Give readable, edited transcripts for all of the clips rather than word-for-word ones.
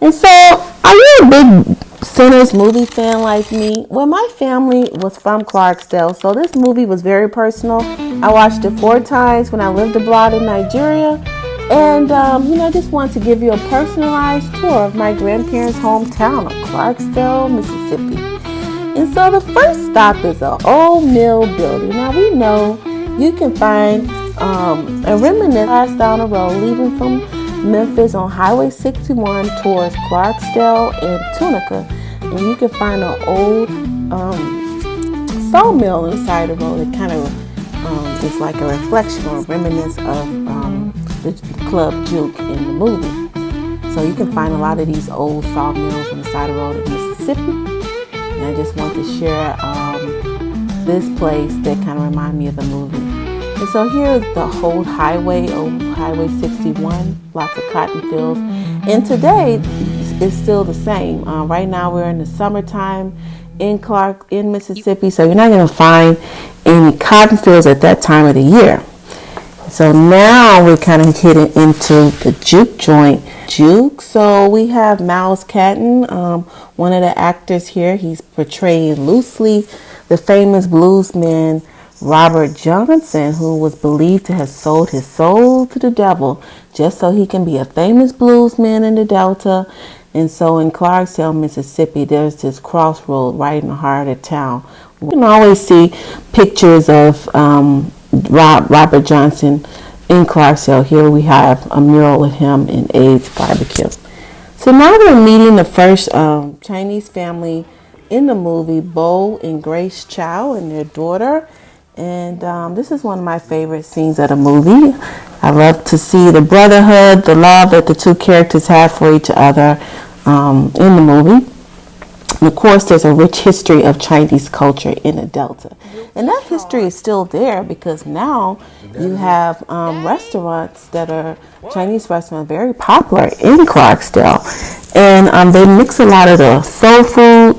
And so, are you a big Sinners movie fan like me? Well, my family was from Clarksdale, so this movie was very personal. I watched it 4 times when I lived abroad in Nigeria. And, I just want to give you a personalized tour of my grandparents' hometown of Clarksdale, Mississippi. And so the first stop is the Old Mill building. Now, we know you can find a remnant down the road leaving from Memphis on Highway 61 towards Clarksdale and Tunica. And you can find an old sawmill inside the road. It kind of is like a reflection or a reminiscence of the club Juke in the movie. So you can find a lot of these old sawmills on the side of the road in Mississippi. And I just want to share this place that kind of reminds me of the movie. And so here is the whole highway, old Highway 61, lots of cotton fields. And today it's still the same. Right now we're in the summertime in Mississippi, so you're not going to find any cotton fields at that time of the year. So now we're kind of getting into the Juke joint. Juke, so we have Miles Catton, one of the actors here. He's portraying loosely the famous bluesman Robert Johnson, who was believed to have sold his soul to the devil just so he can be a famous bluesman in the Delta. And so in Clarksdale, Mississippi, there's this crossroad right in the heart of town. You can always see pictures of Robert Johnson in Clarksdale. Here we have a mural with him in Abe's Barbecue. So now we're meeting the first Chinese family in the movie, Bo and Grace Chow and their daughter. And this is one of my favorite scenes of the movie. I love to see the brotherhood, the love that the two characters have for each other in the movie. And of course, there's a rich history of Chinese culture in the Delta. And that history is still there because now you have restaurants that are Chinese restaurants, very popular in Clarksdale. And they mix a lot of the soul food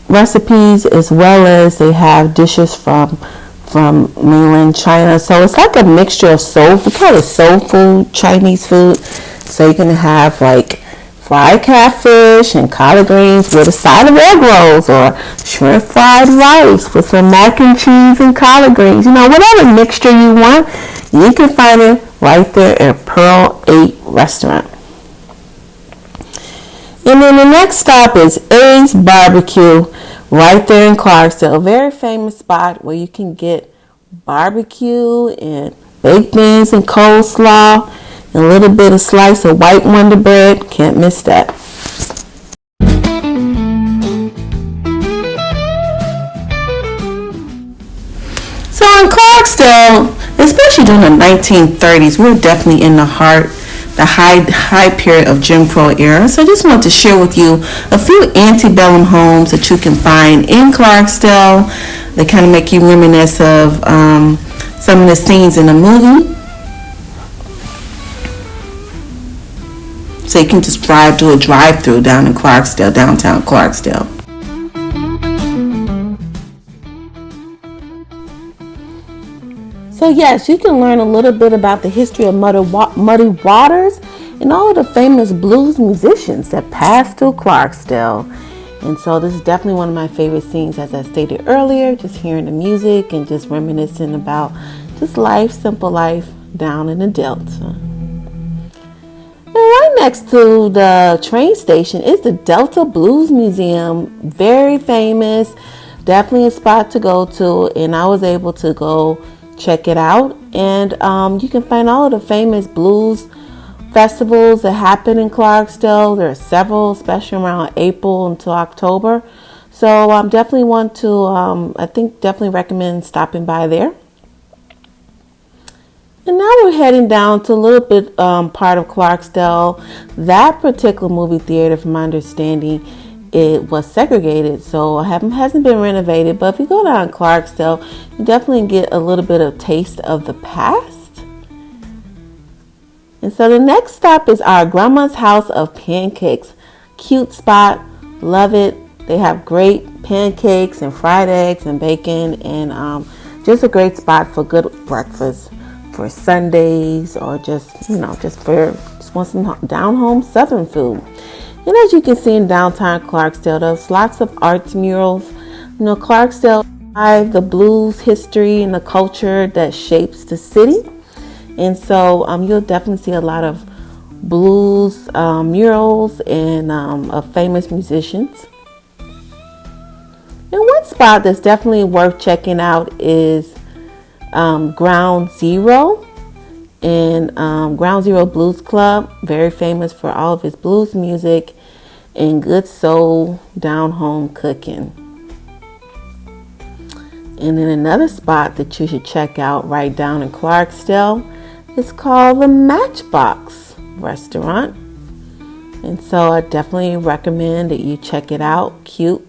recipes, as well as they have dishes from mainland China. So it's like a mixture of soul, we call it soul food, Chinese food. So you can have like fried catfish and collard greens with a side of egg rolls, or shrimp fried rice with some mac and cheese and collard greens. Whatever mixture you want, you can find it right there at Pearl 8 restaurant. And then the next stop is Abe's Barbecue, right there in Clarksdale. A very famous spot where you can get barbecue and baked beans and coleslaw, and a little bit of slice of white Wonder Bread. Can't miss that. So in Clarksdale, especially during the 1930s, we're definitely in the high period of Jim Crow era. So I just want to share with you a few antebellum homes that you can find in Clarksdale that kind of make you reminisce of some of the scenes in the movie. So you can just do a drive-through down in Clarksdale, downtown Clarksdale. So yes, you can learn a little bit about the history of Muddy Waters and all of the famous blues musicians that passed through Clarksdale. And so this is definitely one of my favorite scenes, as I stated earlier, just hearing the music and just reminiscing about just life, simple life down in the Delta. And right next to the train station is the Delta Blues Museum, very famous, definitely a spot to go to, and I was able to go check it out. And you can find all of the famous blues festivals that happen in Clarksdale. There are several, especially around April until October. So definitely want to, definitely recommend stopping by there. And now we're heading down to a little bit part of Clarksdale. That particular movie theater, from my understanding, it was segregated, so hasn't been renovated. But if you go down Clarksdale, you definitely get a little bit of taste of the past. And so the next stop is our grandma's house of pancakes. Cute spot, love it. They have great pancakes and fried eggs and bacon, and just a great spot for good breakfast for Sundays, or just for just want some down-home Southern food. And as you can see in downtown Clarksdale, there's lots of arts murals. You know, Clarksdale, the blues history and the culture that shapes the city. And so you'll definitely see a lot of blues murals and of famous musicians. And one spot that's definitely worth checking out is Ground Zero. And Ground Zero Blues Club, very famous for all of his blues music and good soul down home cooking. And then another spot that you should check out right down in Clarksdale is called the Matchbox restaurant. And so I definitely recommend that you check it out. Cute,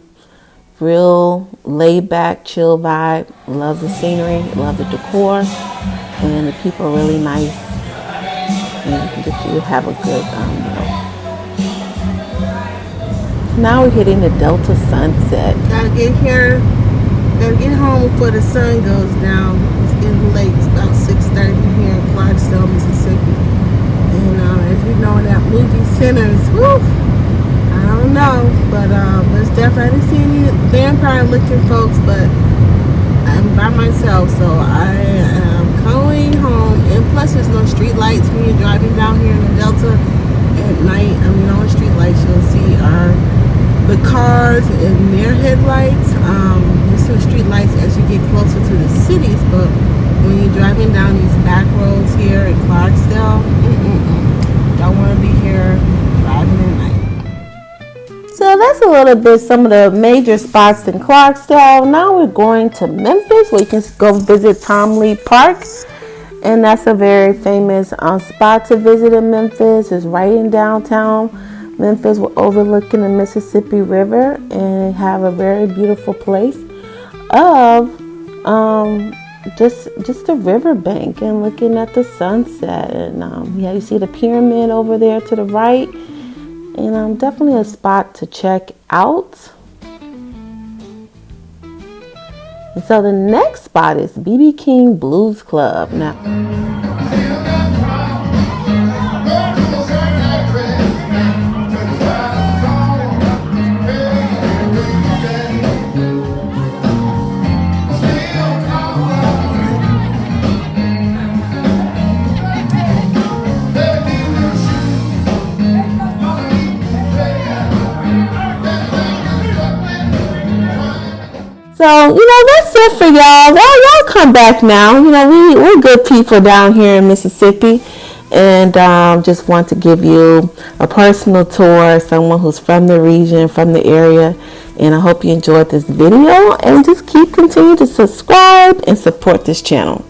real laid back, chill vibe. Love the scenery, love the decor, and the people are really nice. And you have a good meal. Now we're hitting the Delta sunset. Gotta get home before the sun goes down. It's getting late. It's about 6:30 here in Clarksdale, Mississippi. And as you know, that movie Sinners, woo, I don't know, but it's definitely, I didn't see any vampire-looking folks, but I'm by myself, so I am going home. And plus, there's no street lights when you're driving down here in the Delta at night. I mean, on street lights you'll see are the cars and their headlights. There's some street lights as you get closer to the cities, but when you're driving down these back roads here in Clarksdale, don't want to be here driving at night. So that's a little bit some of the major spots in Clarksdale. Now we're going to Memphis, where you can go visit Tom Lee Park. And that's a very famous spot to visit in Memphis. It's right in downtown Memphis. We're overlooking the Mississippi River and have a very beautiful place of just the riverbank and looking at the sunset. And you see the pyramid over there to the right. And definitely a spot to check out. And so the next spot is B.B. King Blues Club. Now, so, that's it for y'all. Y'all come back now. We're good people down here in Mississippi. And just want to give you a personal tour, someone who's from the region, from the area. And I hope you enjoyed this video. And just continue to subscribe and support this channel.